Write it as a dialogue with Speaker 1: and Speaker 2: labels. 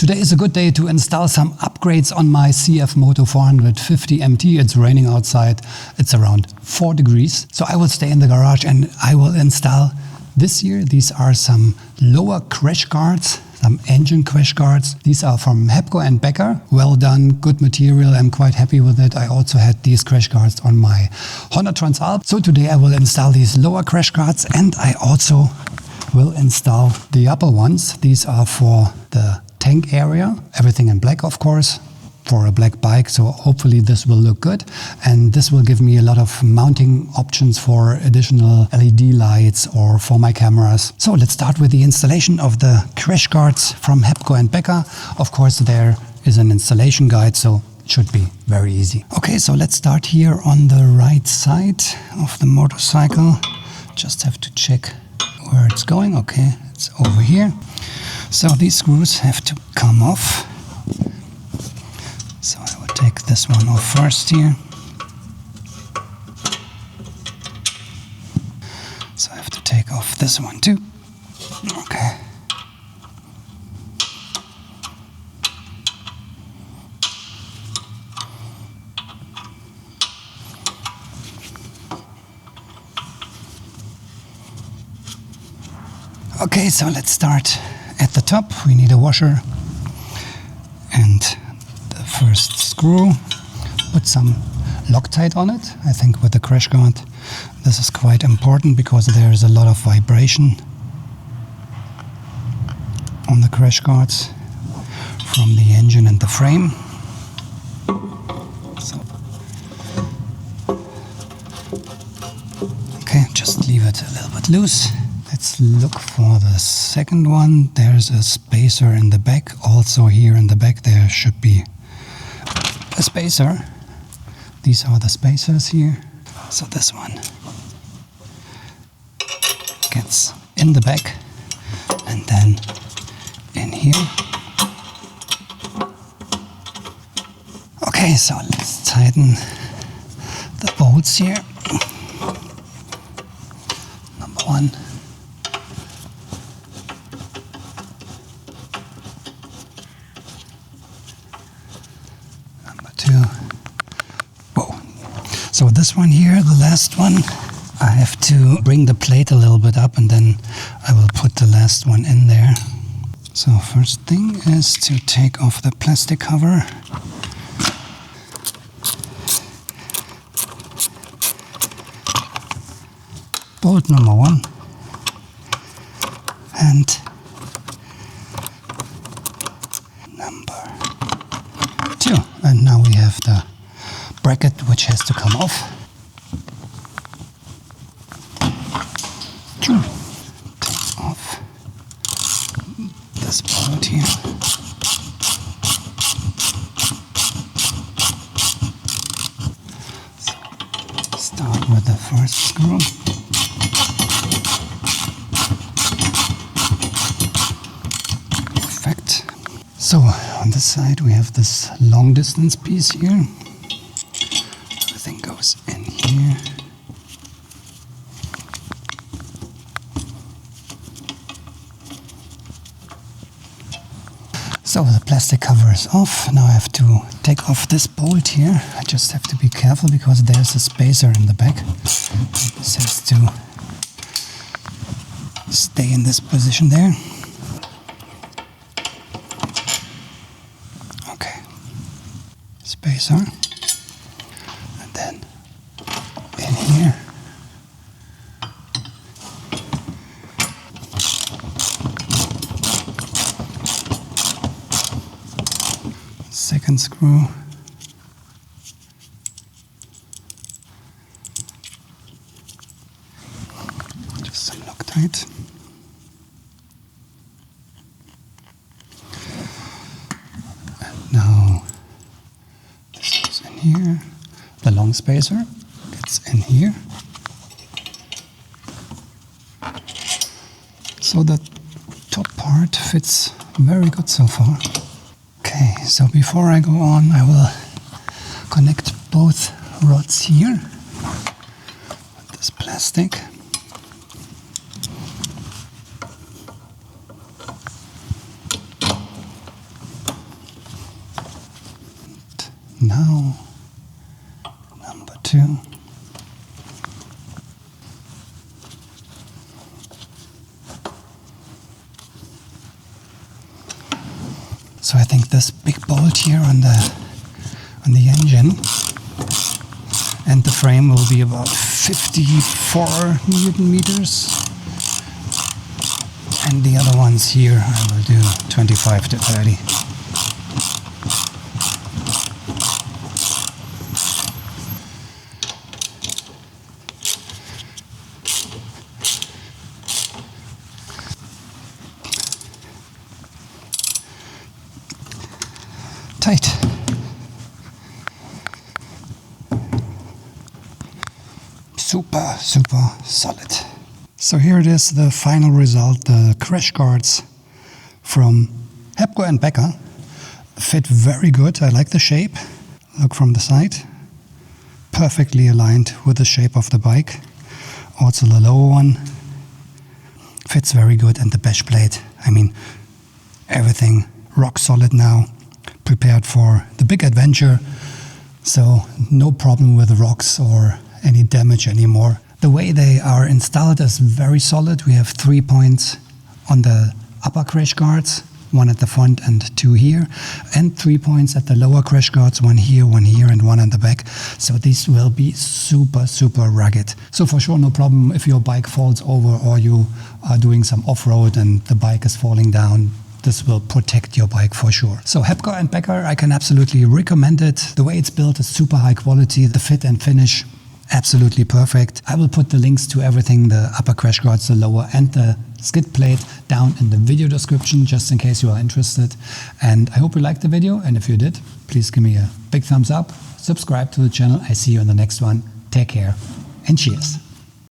Speaker 1: Today is a good day to install some upgrades on my CFMoto 450 MT. It's raining outside. It's around 4 degrees. So I will stay in the garage and I will install this year. These are some lower crash guards, some engine crash guards. These are from Hepco and Becker. Well done, good material. I'm quite happy with it. I also had these crash guards on my Honda Transalp. So today I will install these lower crash guards and I also will install the upper ones. These are for the tank area, everything in black of course, for a black bike, so hopefully this will look good and this will give me a lot of mounting options for additional LED lights or for my cameras. So let's start with the installation of the crash guards from Hepco and Becker. Of course there is an installation guide, so it should be very easy. Okay, so let's start here on the right side of the motorcycle. Just have to check where it's going. Okay, it's over here. So these screws have to come off. So I will take this one off first here. So I have to take off this one too. Okay. Okay, so let's start at the top. We need a washer and the first screw. Put some Loctite on it. I think with the crash guard this is quite important because there is a lot of vibration on the crash guards from the engine and the frame. So, okay, just leave it a little bit loose. Let's look for the second one. There's a spacer in the back. Also here in the back there should be a spacer. These are the spacers here. So this one gets in the back and then in here. Okay, so let's tighten the bolts here. Number one. Whoa. So this one here, the last one, I have to bring the plate a little bit up and then I will put the last one in there. So first thing is to take off the plastic cover. Bolt number one and number two. And now we have the bracket which has to come off. Take off this bolt here. So start with the first screw. Perfect. So on this side we have this long distance piece here. Everything goes in here. So the plastic cover is off. Now I have to take off this bolt here. I just have to be careful because there's a spacer in the back. This has to stay in this position there. Spacer, and then in here. Second screw. Just some Loctite. And now here, the long spacer gets in here. So the top part fits very good so far. Okay, so before I go on, I will connect both rods here with this plastic. Now, number 2. So I think this big bolt here on the engine and the frame will be about 54 Newton meters. And the other ones here I will do 25 to 30. Tight. Super, super solid. So here it is, the final result. The crash guards from Hepco and Becker fit very good. I like the shape. Look from the side. Perfectly aligned with the shape of the bike. Also the lower one fits very good, and the bash plate, I mean, everything rock solid now. Prepared for the big adventure, so no problem with rocks or any damage anymore. The way they are installed is very solid. We have 3 points on the upper crash guards, 1 at the front and 2 here, and 3 points at the lower crash guards, 1 here, 1 here, and 1 on the back. So these will be super, super rugged. So for sure, no problem if your bike falls over or you are doing some off-road and the bike is falling down. This will protect your bike for sure. So Hepco and Becker, I can absolutely recommend it. The way it's built is super high quality. The fit and finish, absolutely perfect. I will put the links to everything, the upper crash guards, the lower, and the skid plate down in the video description, just in case you are interested. And I hope you liked the video. And if you did, please give me a big thumbs up. Subscribe to the channel. I see you in the next one. Take care and cheers.